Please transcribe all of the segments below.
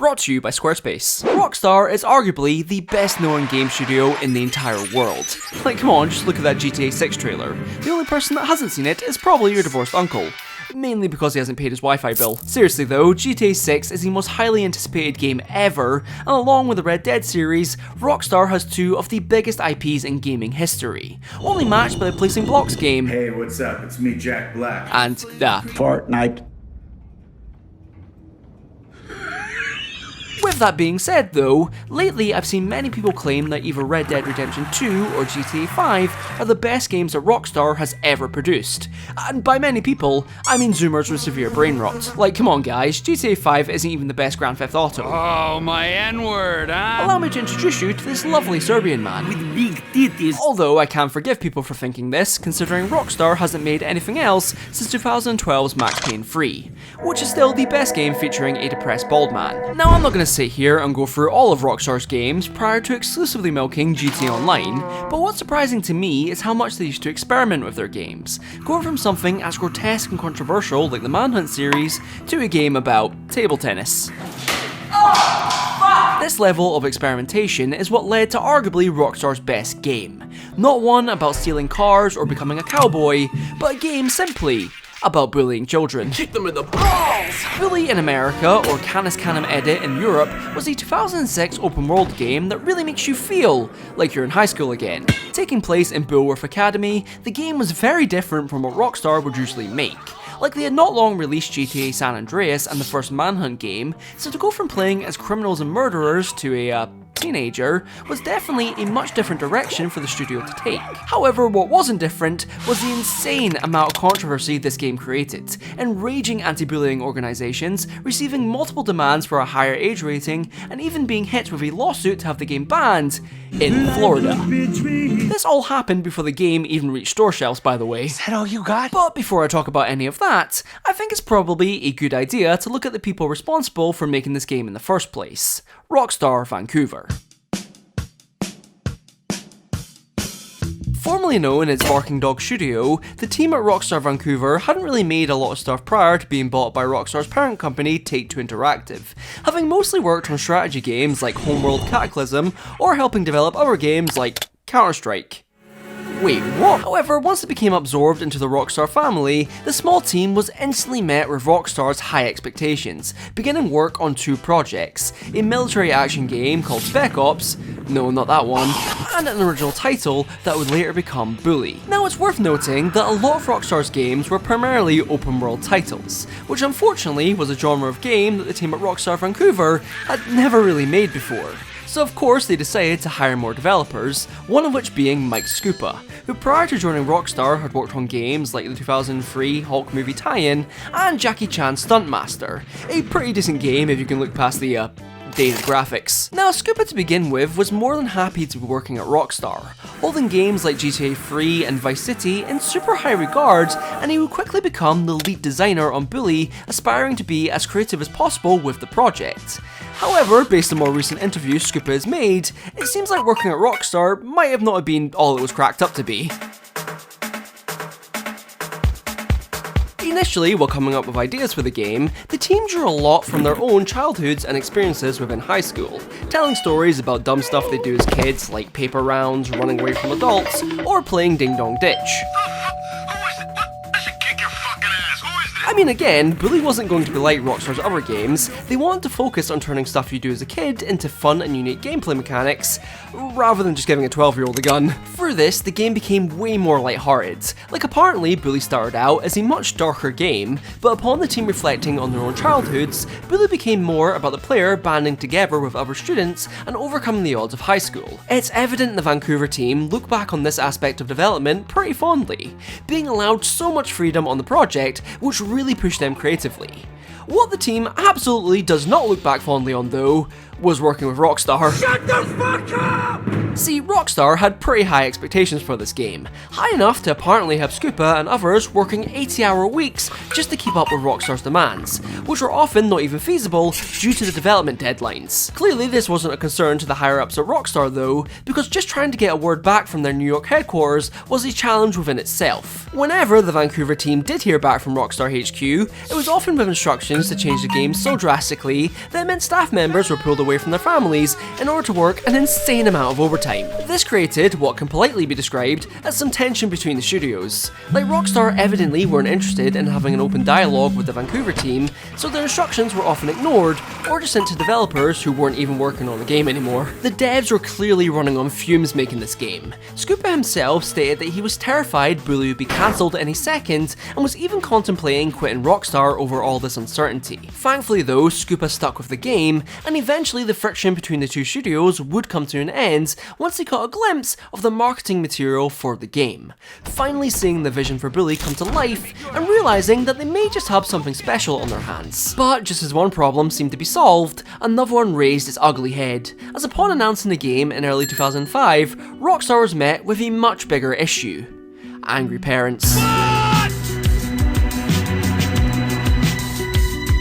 brought to you by Squarespace. Rockstar is arguably the best known game studio in the entire world. Like, come on, just look at that GTA 6 trailer. The only person that hasn't seen it is probably your divorced uncle. Mainly because he hasn't paid his Wi-Fi bill. Seriously though, GTA 6 is the most highly anticipated game ever, and along with the Red Dead series, Rockstar has two of the biggest IPs in gaming history, only matched by the Placing Blocks game. Hey, what's up? It's me, Jack Black. And, Fortnite. With that being said though, lately I've seen many people claim that either Red Dead Redemption 2 or GTA 5 are the best games that Rockstar has ever produced. And by many people, I mean Zoomers with severe brain rot. Like, come on guys, GTA 5 isn't even the best Grand Theft Auto. Oh, my N-word, huh? Allow me to introduce you to this lovely Serbian man. With big titties. Although I can forgive people for thinking this, considering Rockstar hasn't made anything else since 2012's Max Payne 3, which is still the best game featuring a depressed bald man. Now I'm not going to sit here and go through all of Rockstar's games prior to exclusively milking GTA Online, but what's surprising to me is how much they used to experiment with their games, going from something as grotesque and controversial like the Manhunt series to a game about table tennis. This level of experimentation is what led to arguably Rockstar's best game. Not one about stealing cars or becoming a cowboy, but a game simply about bullying children. Kick them in the balls! Bully in America, or Canis Canem Edit in Europe, was a 2006 open world game that really makes you feel like you're in high school again. Taking place in Bulworth Academy, the game was very different from what Rockstar would usually make. Like, they had not long released GTA San Andreas and the first Manhunt game, so to go from playing as criminals and murderers to a teenager was definitely a much different direction for the studio to take. However, what wasn't different was the insane amount of controversy this game created, and raging anti-bullying organisations receiving multiple demands for a higher age rating, and even being hit with a lawsuit to have the game banned in Florida. This all happened before the game even reached store shelves, by the way. Is that all you got? But before I talk about any of that, I think it's probably a good idea to look at the people responsible for making this game in the first place. Rockstar Vancouver. Formerly known as Barking Dog Studio, the team at Rockstar Vancouver hadn't really made a lot of stuff prior to being bought by Rockstar's parent company, Take-Two Interactive, having mostly worked on strategy games like Homeworld Cataclysm, or helping develop other games like Counter-Strike. Wait, what? However, once it became absorbed into the Rockstar family, the small team was instantly met with Rockstar's high expectations, beginning work on two projects, a military action game called Spec Ops, no, not that one, and an original title that would later become Bully. Now it's worth noting that a lot of Rockstar's games were primarily open world titles, which unfortunately was a genre of game that the team at Rockstar Vancouver had never really made before. So of course they decided to hire more developers, one of which being Mike Scupa, who prior to joining Rockstar had worked on games like the 2003 Hulk movie tie-in and Jackie Chan Stuntmaster, a pretty decent game if you can look past the dated graphics. Now, Scupa to begin with was more than happy to be working at Rockstar, holding games like GTA 3 and Vice City in super high regard, and he would quickly become the lead designer on Bully, aspiring to be as creative as possible with the project. However, based on more recent interviews Scupa has made, it seems like working at Rockstar might have not been all it was cracked up to be. Initially, while coming up with ideas for the game, the team drew a lot from their own childhoods and experiences within high school, telling stories about dumb stuff they do as kids like paper rounds, running away from adults, or playing Ding Dong Ditch. I mean, again, Bully wasn't going to be like Rockstar's other games. They wanted to focus on turning stuff you do as a kid into fun and unique gameplay mechanics, rather than just giving a 12-year-old a gun. Through this, the game became way more lighthearted. Like, apparently, Bully started out as a much darker game, but upon the team reflecting on their own childhoods, Bully became more about the player banding together with other students and overcoming the odds of high school. It's evident the Vancouver team look back on this aspect of development pretty fondly, being allowed so much freedom on the project, which really pushed them creatively. What the team absolutely does not look back fondly on though, was working with Rockstar. Shut the fuck up! See, Rockstar had pretty high expectations for this game, high enough to apparently have Scoopa and others working 80-hour weeks just to keep up with Rockstar's demands, which were often not even feasible due to the development deadlines. Clearly this wasn't a concern to the higher-ups at Rockstar though, because just trying to get a word back from their New York headquarters was a challenge within itself. Whenever the Vancouver team did hear back from Rockstar HQ, it was often with instructions to change the game so drastically that it meant staff members were pulled away from their families in order to work an insane amount of overtime. This created what can politely be described as some tension between the studios. Like, Rockstar evidently weren't interested in having an open dialogue with the Vancouver team, so their instructions were often ignored or just sent to developers who weren't even working on the game anymore. The devs were clearly running on fumes making this game. Scoopa himself stated that he was terrified Bully would be cancelled any second and was even contemplating quitting Rockstar over all this uncertainty. Thankfully though, Scoopa stuck with the game, and eventually the friction between the two studios would come to an end once they caught a glimpse of the marketing material for the game, finally seeing the vision for Bully come to life and realising that they may just have something special on their hands. But just as one problem seemed to be solved, another one raised its ugly head, as upon announcing the game in early 2005, Rockstar was met with a much bigger issue: angry parents.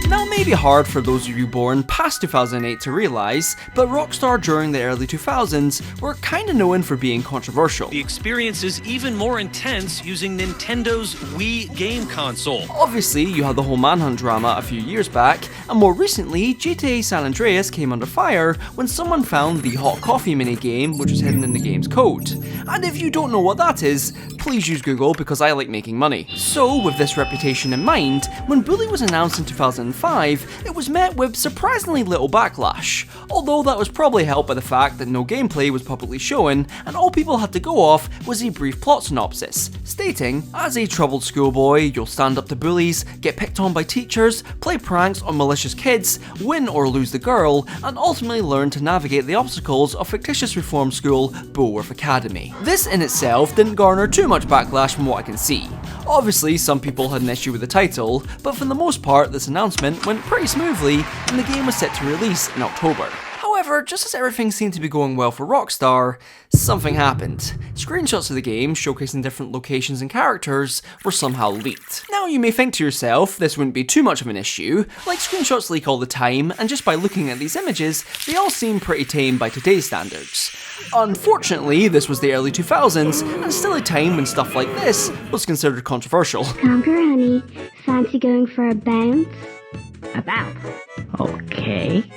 Now, it may be hard for those of you born past 2008 to realise, but Rockstar during the early 2000s were kinda known for being controversial. The experience is even more intense using Nintendo's Wii game console. Obviously, you had the whole Manhunt drama a few years back, and more recently, GTA San Andreas came under fire when someone found the hot coffee minigame, which was hidden in the game's code. And if you don't know what that is, please use Google because I like making money. So, with this reputation in mind, when Bully was announced in 2005, it was met with surprisingly little backlash, although that was probably helped by the fact that no gameplay was publicly shown, and all people had to go off was a brief plot synopsis, stating, as a troubled schoolboy, you'll stand up to bullies, get picked on by teachers, play pranks on malicious kids, win or lose the girl, and ultimately learn to navigate the obstacles of fictitious reform school Bulworth Academy. This in itself didn't garner too much backlash from what I can see. Obviously, some people had an issue with the title, but for the most part this announcement went pretty smoothly and the game was set to release in October. However, just as everything seemed to be going well for Rockstar, something happened. Screenshots of the game showcasing different locations and characters were somehow leaked. Now you may think to yourself this wouldn't be too much of an issue, like screenshots leak all the time, and just by looking at these images, they all seem pretty tame by today's standards. Unfortunately, this was the early 2000s, and still a time when stuff like this was considered controversial. Conquer, honey. Fancy going for a bounce? A bounce? Okay.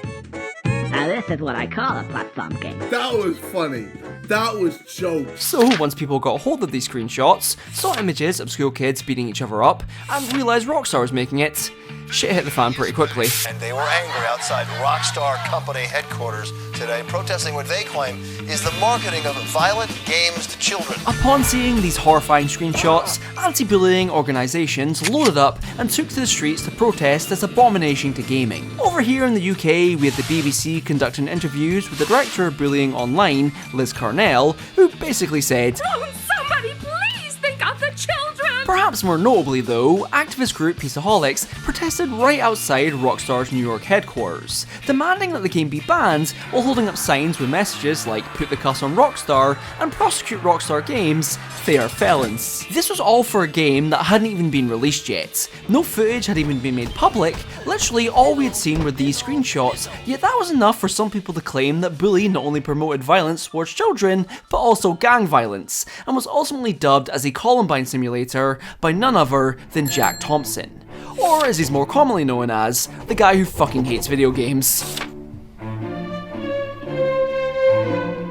Now this is what I call a platform game. That was funny. That was jokes. So once people got hold of these screenshots, saw images of school kids beating each other up, and realised Rockstar was making it, shit hit the fan pretty quickly. And they were angry outside Rockstar Company headquarters today, protesting what they claim is the marketing of violent games to children. Upon seeing these horrifying screenshots, anti-bullying organisations loaded up and took to the streets to protest this abomination to gaming. Over here in the UK, we had the BBC conducting interviews with the director of bullying online, Liz Carnell, who basically said, "Don't somebody please think of the children!" Perhaps more notably though, activist group Peaceaholics protested right outside Rockstar's New York headquarters, demanding that the game be banned while holding up signs with messages like "Put the cuss on Rockstar" and "Prosecute Rockstar Games, they are felons." This was all for a game that hadn't even been released yet. No footage had even been made public, literally all we had seen were these screenshots, yet that was enough for some people to claim that Bully not only promoted violence towards children, but also gang violence, and was ultimately dubbed as a Columbine simulator by none other than Jack Thompson. Or as he's more commonly known as, the guy who fucking hates video games.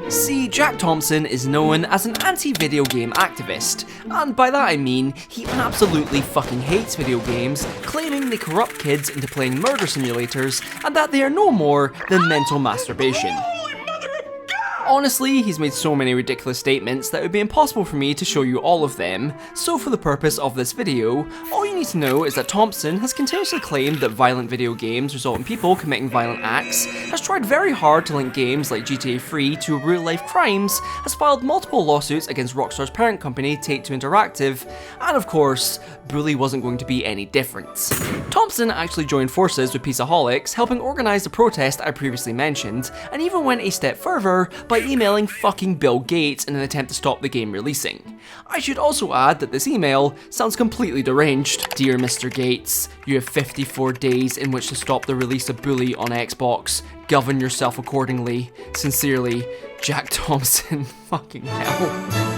See, Jack Thompson is known as an anti-video game activist, and by that I mean he absolutely fucking hates video games, claiming they corrupt kids into playing murder simulators and that they are no more than mental masturbation. Honestly, he's made so many ridiculous statements that it would be impossible for me to show you all of them, so for the purpose of this video, all you need to know is that Thompson has continuously claimed that violent video games result in people committing violent acts, has tried very hard to link games like GTA 3 to real-life crimes, has filed multiple lawsuits against Rockstar's parent company Take-Two Interactive, and of course, Bully wasn't going to be any different. Thompson actually joined forces with Peaceaholics, helping organise the protest I previously mentioned, and even went a step further by by emailing fucking Bill Gates in an attempt to stop the game releasing. I should also add that this email sounds completely deranged. Dear Mr. Gates, you have 54 days in which to stop the release of Bully on Xbox. Govern yourself accordingly. Sincerely, Jack Thompson. Fucking hell.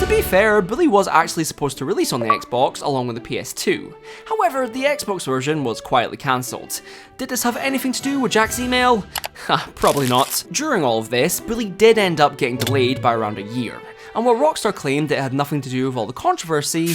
To be fair, Bully was actually supposed to release on the Xbox along with the PS2. However, the Xbox version was quietly cancelled. Did this have anything to do with Jack's email? Ha, probably not. During all of this, Bully did end up getting delayed by around a year. And while Rockstar claimed it had nothing to do with all the controversy,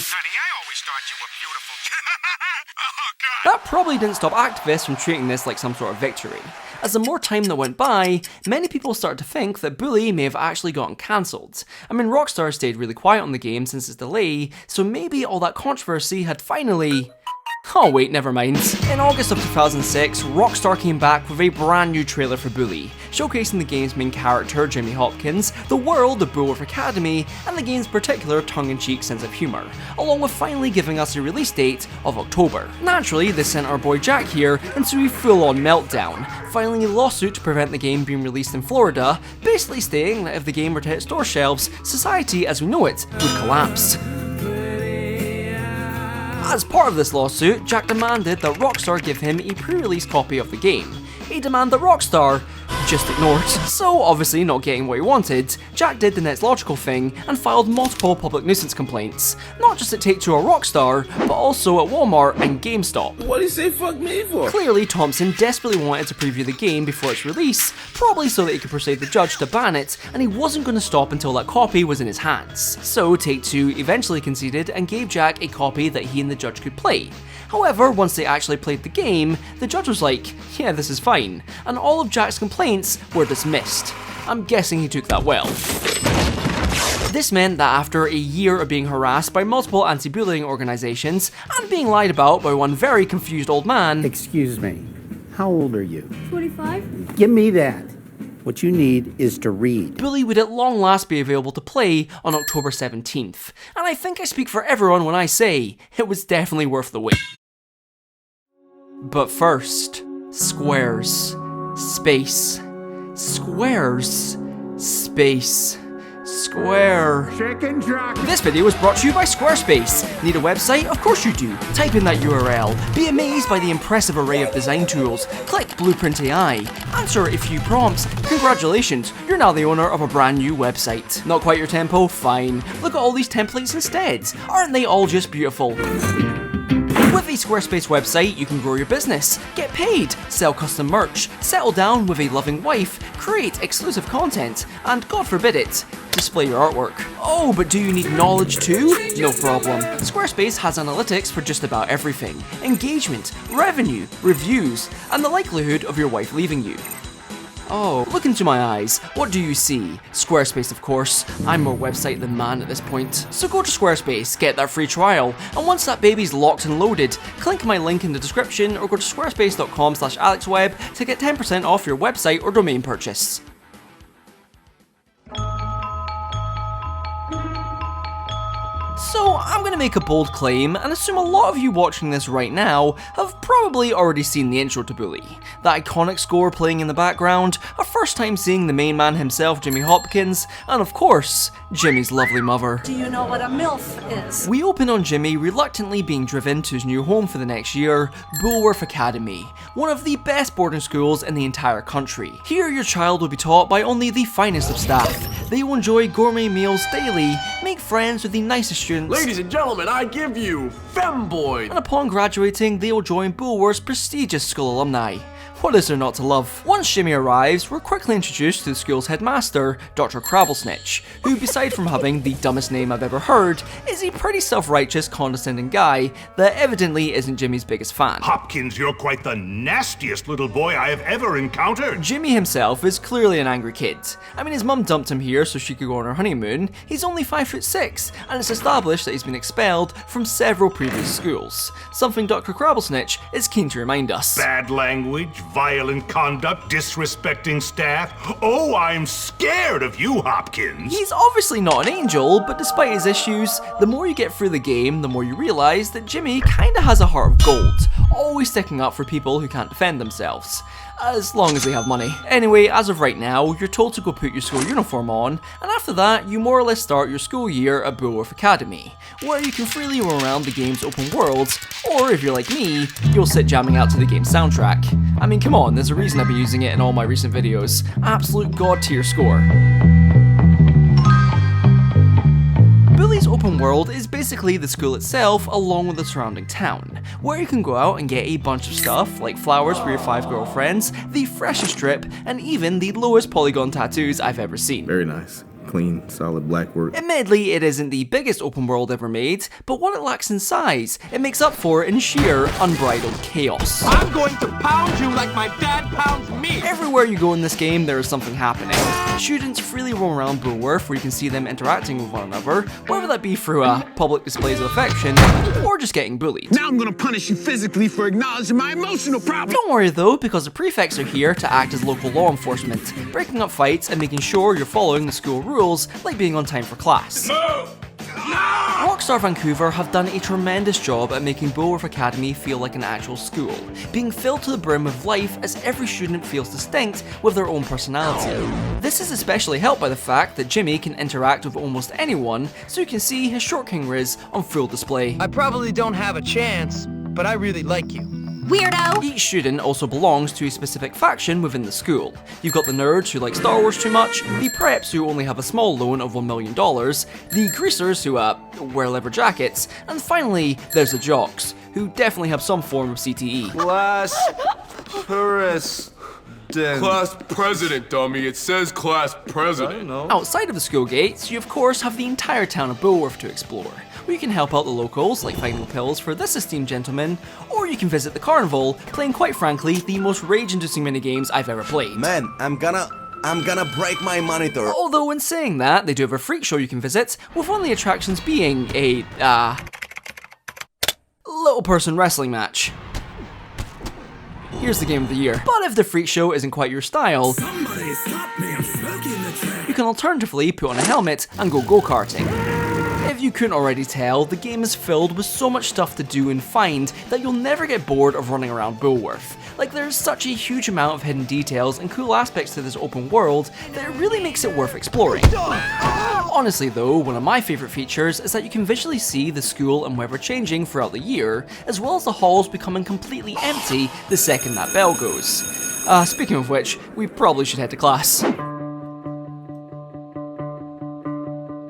that probably didn't stop activists from treating this like some sort of victory. As the more time that went by, many people started to think that Bully may have actually gotten cancelled. I mean, Rockstar stayed really quiet on the game since its delay, so maybe all that controversy had finally... Oh wait, never mind. In August of 2006, Rockstar came back with a brand new trailer for Bully, showcasing the game's main character, Jimmy Hopkins, the world of Bulworth Academy, and the game's particular tongue-in-cheek sense of humour, along with finally giving us a release date of October. Naturally, this sent our boy Jack here into a full-on meltdown, filing a lawsuit to prevent the game being released in Florida, basically stating that if the game were to hit store shelves, society as we know it would collapse. As part of this lawsuit, Jack demanded that Rockstar give him a pre-release copy of the game, a demand that Rockstar just ignored. So obviously not getting what he wanted, Jack did the next logical thing and filed multiple public nuisance complaints, not just at Take-Two or Rockstar, but also at Walmart and GameStop. What did he say fuck me for? Clearly, Thompson desperately wanted to preview the game before its release, probably so that he could persuade the judge to ban it, and he wasn't going to stop until that copy was in his hands. So Take-Two eventually conceded and gave Jack a copy that he and the judge could play. However, once they actually played the game, the judge was like, yeah, this is fine, and all of Jack's complaints were dismissed. I'm guessing he took that well. This meant that after a year of being harassed by multiple anti-bullying organisations, and being lied about by one very confused old man... Excuse me, how old are you? 25? Give me that. What you need is to read. Bully would at long last be available to play on October 17th, and I think I speak for everyone when I say it was definitely worth the wait. But first, squares, space, squares, space, square. Chicken Jack. This video was brought to you by Squarespace. Need a website? Of course you do. Type in that URL. Be amazed by the impressive array of design tools. Click Blueprint AI. Answer a few prompts. Congratulations, you're now the owner of a brand new website. Not quite your tempo? Fine. Look at all these templates instead. Aren't they all just beautiful? With a Squarespace website, you can grow your business, get paid, sell custom merch, settle down with a loving wife, create exclusive content, and God forbid it, display your artwork. Oh, but do you need knowledge too? No problem. Squarespace has analytics for just about everything. Engagement, revenue, reviews, and the likelihood of your wife leaving you. Oh, look into my eyes. What do you see? Squarespace, of course. I'm more website than man at this point. So go to Squarespace, get that free trial, and once that baby's locked and loaded, click my link in the description or go to squarespace.com/AlexWebb to get 10% off your website or domain purchase. So I'm going to make a bold claim and assume a lot of you watching this right now have probably already seen the intro to Bully. That iconic score playing in the background, a first time seeing the main man himself, Jimmy Hopkins, and of course, Jimmy's lovely mother. Do you know what a MILF is? We open on Jimmy reluctantly being driven to his new home for the next year, Bulworth Academy, one of the best boarding schools in the entire country. Here your child will be taught by only the finest of staff. They will enjoy gourmet meals daily, make friends with the nicest students. Ladies and gentlemen, I give you Femboy. And upon graduating, they will join Bulworth's prestigious school alumni. What is there not to love? Once Jimmy arrives, we're quickly introduced to the school's headmaster, Dr. Crabblesnitch, who, beside from having the dumbest name I've ever heard, is a pretty self-righteous, condescending guy that evidently isn't Jimmy's biggest fan. Hopkins, you're quite the nastiest little boy I have ever encountered. Jimmy himself is clearly an angry kid. I mean, his mum dumped him here so she could go on her honeymoon. He's only 5'6", and it's established that he's been expelled from several previous schools, something Dr. Crabblesnitch is keen to remind us. Bad language, violent conduct, disrespecting staff. Oh, I'm scared of you, Hopkins. He's obviously not an angel, but despite his issues, the more you get through the game, the more you realise that Jimmy kinda has a heart of gold, always sticking up for people who can't defend themselves. as long as they have money. Anyway, as of right now, you're told to go put your school uniform on, and after that, you more or less start your school year at Bullworth Academy, where you can freely roam around the game's open worlds, or if you're like me, you'll sit jamming out to the game's soundtrack. I mean, come on, there's a reason I've been using it in all my recent videos. Absolute god tier score. Bully's open world is basically the school itself along with the surrounding town, where you can go out and get a bunch of stuff like flowers for your 5 girlfriends, the freshest drip, and even the lowest polygon tattoos I've ever seen. Very nice. Clean, solid black work. Admittedly, it isn't the biggest open world ever made, but what it lacks in size, it makes up for in sheer, unbridled chaos. I'm going to pound you like my dad pounds me! Everywhere you go in this game, there is something happening. Students freely roam around Bullworth, where you can see them interacting with one another, whether that be through public displays of affection, or just getting bullied. Now I'm gonna punish you physically for acknowledging my emotional problem. Don't worry though, because the prefects are here to act as local law enforcement, breaking up fights and making sure you're following the school rules, like being on time for class. Rockstar Vancouver have done a tremendous job at making Bullworth Academy feel like an actual school, being filled to the brim with life as every student feels distinct with their own personality. This is especially helped by the fact that Jimmy can interact with almost anyone, so you can see his short king riz on full display. I probably don't have a chance, but I really like you. Weirdo! Each student also belongs to a specific faction within the school. You've got the nerds who like Star Wars too much, the preps who only have a small loan of $1 million, the greasers who wear leather jackets, and finally there's the jocks, who definitely have some form of CTE. Class president, dummy. It says class president. Outside of the school gates, you of course have the entire town of Bullworth to explore, where you can help out the locals, like finding pills for this esteemed gentleman, or you can visit the carnival, playing quite frankly the most rage-inducing minigames I've ever played. Man, I'm gonna break my monitor. Although in saying that, they do have a freak show you can visit, with one of the attractions being a, little person wrestling match. Here's the game of the year. But if the freak show isn't quite your style, Somebody stop me, I'm stuck in the track. you can alternatively put on a helmet and go go-karting. If you couldn't already tell, the game is filled with so much stuff to do and find that you'll never get bored of running around Bullworth. Like, there's such a huge amount of hidden details and cool aspects to this open world that it really makes it worth exploring. Honestly though, one of my favourite features is that you can visually see the school and weather changing throughout the year, as well as the halls becoming completely empty the second that bell goes. Speaking of which, we probably should head to class.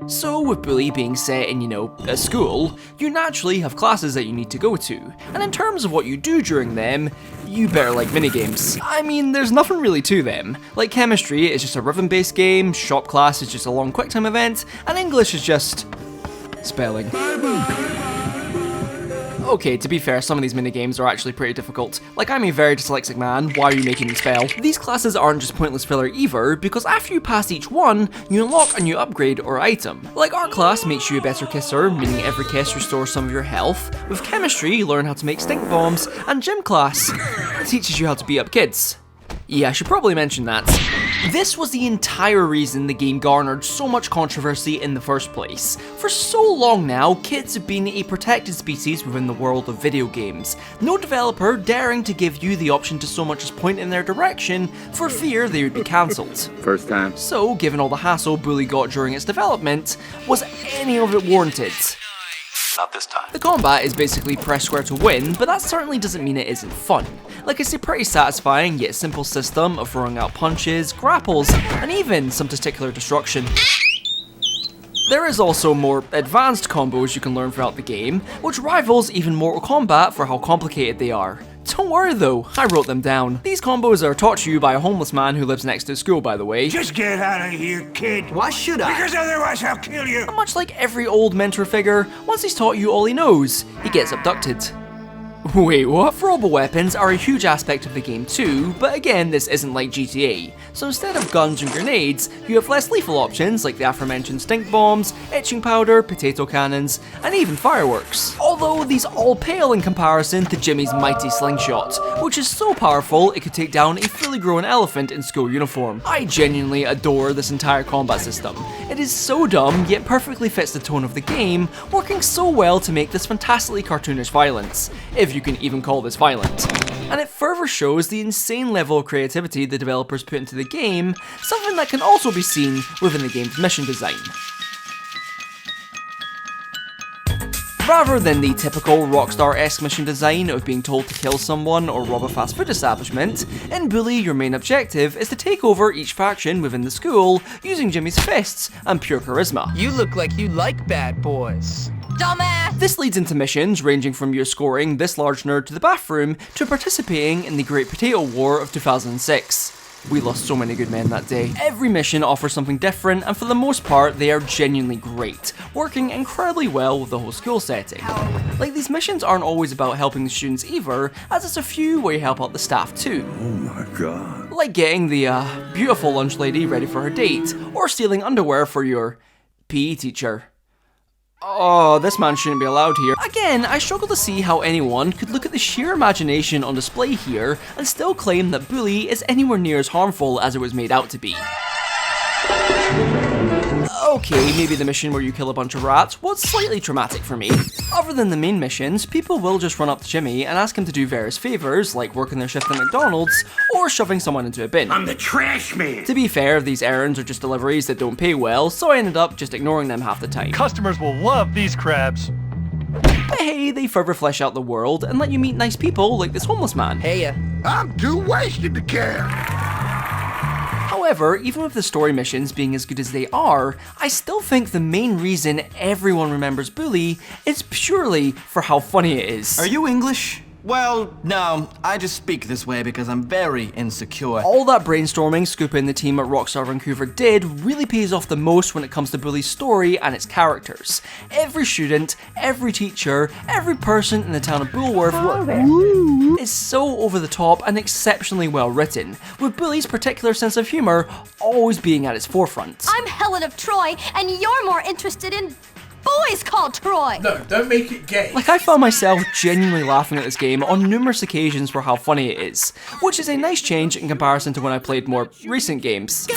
So with Bully being set in, a school, you naturally have classes that you need to go to, and in terms of what you do during them, you better like minigames. I mean, there's nothing really to them. Like chemistry is just a rhythm-based game, shop class is just a long QuickTime event, and English is just spelling. Okay, to be fair, some of these minigames are actually pretty difficult. Like, I'm a very dyslexic man, why are you making me spell? These classes aren't just pointless filler either, because after you pass each one, you unlock a new upgrade or item. Like, art class makes you a better kisser, meaning every kiss restores some of your health. With chemistry, you learn how to make stink bombs, and gym class teaches you how to beat up kids. Yeah, I should probably mention that. This was the entire reason the game garnered so much controversy in the first place. For so long now, kids have been a protected species within the world of video games, no developer daring to give you the option to so much as point in their direction for fear they would be cancelled. First time. So, given all the hassle Bully got during its development, was any of it warranted? Not this time. The combat is basically press square to win, but that certainly doesn't mean it isn't fun. Like, it's a pretty satisfying yet simple system of throwing out punches, grapples, and even some testicular destruction. There is also more advanced combos you can learn throughout the game, which rivals even Mortal Kombat for how complicated they are. Don't worry though, I wrote them down. These combos are taught to you by a homeless man who lives next to school, by the way. Just get out of here, kid. Why should I? Because otherwise I'll kill you. And much like every old mentor figure, once he's taught you all he knows, he gets abducted. Wait, what? Throwable weapons are a huge aspect of the game too, but again, this isn't like GTA. So instead of guns and grenades, you have less lethal options like the aforementioned stink bombs, itching powder, potato cannons, and even fireworks. Although these all pale in comparison to Jimmy's mighty slingshot, which is so powerful it could take down a fully grown elephant in school uniform. I genuinely adore this entire combat system. It is so dumb, yet perfectly fits the tone of the game, working so well to make this fantastically cartoonish violence. If if you can even call this violent. And it further shows the insane level of creativity the developers put into the game, something that can also be seen within the game's mission design. Rather than the typical Rockstar-esque mission design of being told to kill someone or rob a fast food establishment, in Bully your main objective is to take over each faction within the school using Jimmy's fists and pure charisma. You look like you like bad boys. Dumbass! This leads into missions ranging from you escorting this large nerd to the bathroom to participating in the Great Potato War of 2006. We lost so many good men that day. Every mission offers something different, and for the most part, they are genuinely great, working incredibly well with the whole school setting. Like, these missions aren't always about helping the students either, as it's a few where you help out the staff too. Oh my god. Like getting the beautiful lunch lady ready for her date, or stealing underwear for your PE teacher. Oh, this man shouldn't be allowed here. Again, I struggle to see how anyone could look at the sheer imagination on display here and still claim that Bully is anywhere near as harmful as it was made out to be. Okay, maybe the mission where you kill a bunch of rats was slightly traumatic for me. Other than the main missions, people will just run up to Jimmy and ask him to do various favours, like working their shift at McDonald's, or shoving someone into a bin. I'm the trash man! To be fair, these errands are just deliveries that don't pay well, so I ended up just ignoring them half the time. Customers will love these crabs. But hey, they further flesh out the world and let you meet nice people like this homeless man. Hey, I'm too wasted to care. However, even with the story missions being as good as they are, I still think the main reason everyone remembers Bully is purely for how funny it is. Are you English? Well, no, I just speak this way because I'm very insecure. All that brainstorming scooping the team at Rockstar Vancouver did really pays off the most when it comes to Bully's story and its characters. Every student, every teacher, every person in the town of Bulworth is so over the top and exceptionally well written, with Bully's particular sense of humour always being at its forefront. I'm Helen of Troy, and you're more interested in boys called Troy! No, don't make it gay. Like, I found myself genuinely laughing at this game on numerous occasions for how funny it is, which is a nice change in comparison to when I played more recent games.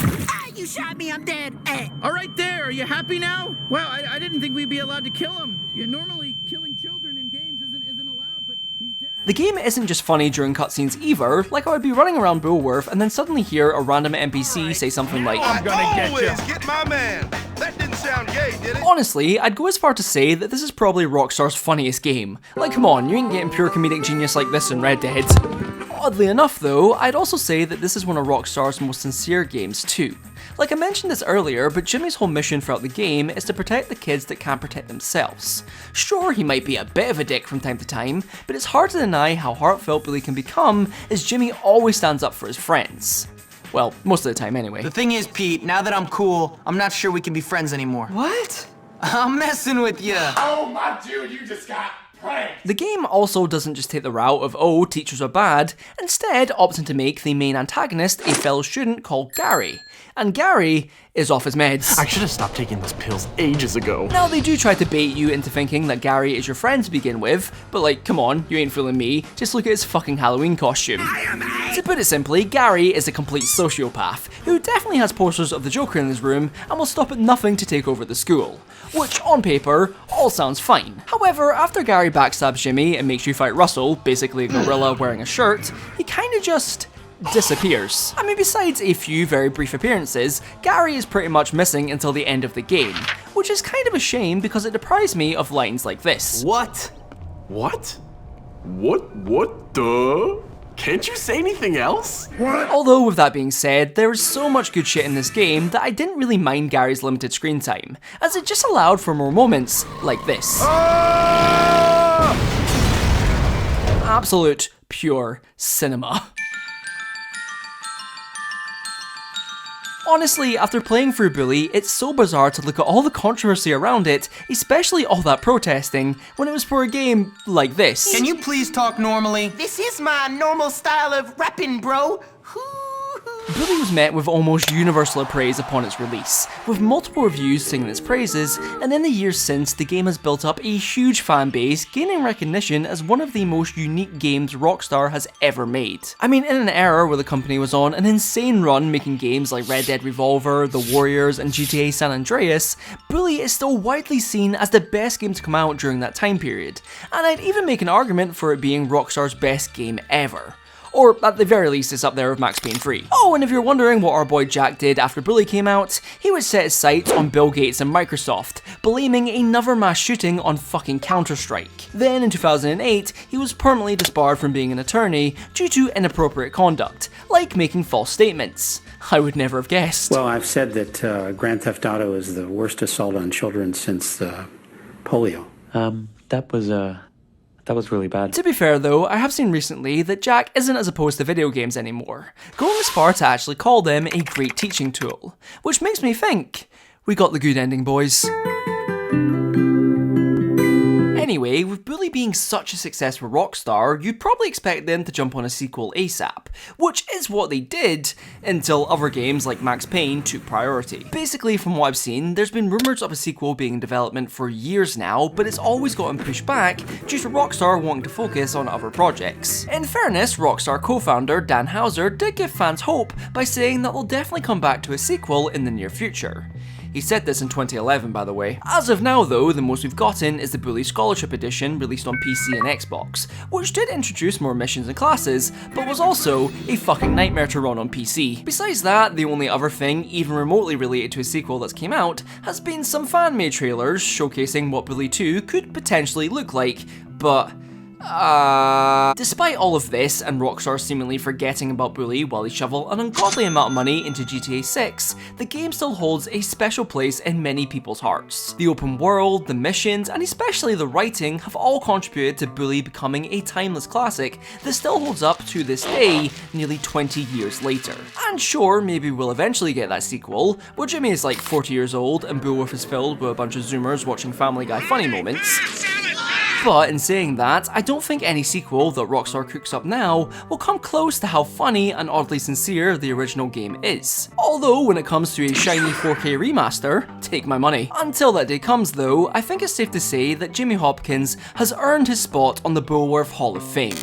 You shot me, I'm dead. All right there, are you happy now? Well, I didn't think we'd be allowed to kill him. Normally, killing children in games isn't allowed, but he's dead. The game isn't just funny during cutscenes either, like I would be running around Bulworth and then suddenly hear a random NPC say something like, I'm gonna get you. Get my man. That didn't sound gay, did it? Honestly, I'd go as far to say that this is probably Rockstar's funniest game. Like, come on, you ain't getting pure comedic genius like this in Red Dead. Oddly enough though, I'd also say that this is one of Rockstar's most sincere games too. Like I mentioned this earlier, but Jimmy's whole mission throughout the game is to protect the kids that can't protect themselves. Sure, he might be a bit of a dick from time to time, but it's hard to deny how heartfelt Bully can become as Jimmy always stands up for his friends. Well, most of the time anyway. The thing is, Pete, now that I'm cool, I'm not sure we can be friends anymore. What? I'm messing with you. Oh my dude, you just got pranked. The game also doesn't just take the route of, oh, teachers are bad, instead opting to make the main antagonist a fellow student called Gary. And Gary is off his meds. I should have stopped taking those pills ages ago. Now, they do try to bait you into thinking that Gary is your friend to begin with, but like, come on, you ain't fooling me, just look at his fucking Halloween costume. To put it simply, Gary is a complete sociopath, who definitely has posters of the Joker in his room and will stop at nothing to take over the school. Which, on paper, all sounds fine. However, after Gary backstabs Jimmy and makes you fight Russell, basically a gorilla wearing a shirt, he kinda just disappears. I mean, besides a few very brief appearances, Gary is pretty much missing until the end of the game, which is kind of a shame because it deprives me of lines like this. What? What? What the? Can't you say anything else? What? Although with that being said, there is so much good shit in this game that I didn't really mind Gary's limited screen time, as it just allowed for more moments like this. Absolute, pure cinema. Honestly, after playing through Bully, it's so bizarre to look at all the controversy around it, especially all that protesting, when it was for a game like this. Can you please talk normally? This is my normal style of rapping, bro. Bully was met with almost universal praise upon its release, with multiple reviews singing its praises, and in the years since, the game has built up a huge fan base, gaining recognition as one of the most unique games Rockstar has ever made. I mean, in an era where the company was on an insane run making games like Red Dead Revolver, The Warriors, and GTA San Andreas, Bully is still widely seen as the best game to come out during that time period, and I'd even make an argument for it being Rockstar's best game ever. Or at the very least, it's up there with Max Payne 3. Oh, and if you're wondering what our boy Jack did after Bully came out, he would set his sights on Bill Gates and Microsoft, blaming another mass shooting on fucking Counter-Strike. Then in 2008, he was permanently disbarred from being an attorney due to inappropriate conduct, like making false statements. I would never have guessed. Well, I've said that Grand Theft Auto is the worst assault on children since polio. That was really bad. To be fair though, I have seen recently that Jack isn't as opposed to video games anymore, going as far to actually call them a great teaching tool, which makes me think, we got the good ending, boys. Anyway, with Bully being such a success for Rockstar, you'd probably expect them to jump on a sequel ASAP, which is what they did, until other games like Max Payne took priority. Basically, from what I've seen, there's been rumours of a sequel being in development for years now, but it's always gotten pushed back due to Rockstar wanting to focus on other projects. In fairness, Rockstar co-founder Dan Houser did give fans hope by saying that they'll definitely come back to a sequel in the near future. He said this in 2011, by the way. As of now though, the most we've gotten is the Bully Scholarship Edition released on PC and Xbox, which did introduce more missions and classes, but was also a fucking nightmare to run on PC. Besides that, the only other thing even remotely related to a sequel that's came out has been some fan-made trailers showcasing what Bully 2 could potentially look like, but despite all of this, and Rockstar seemingly forgetting about Bully while they shovel an ungodly amount of money into GTA 6, the game still holds a special place in many people's hearts. The open world, the missions, and especially the writing have all contributed to Bully becoming a timeless classic that still holds up to this day, nearly 20 years later. And sure, maybe we'll eventually get that sequel, where Jimmy is like 40 years old and Bullworth is filled with a bunch of Zoomers watching Family Guy funny moments. But in saying that, I don't think any sequel that Rockstar cooks up now will come close to how funny and oddly sincere the original game is. Although when it comes to a shiny 4K remaster, take my money. Until that day comes though, I think it's safe to say that Jimmy Hopkins has earned his spot on the Bullworth Hall of Fame.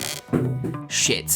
Shit.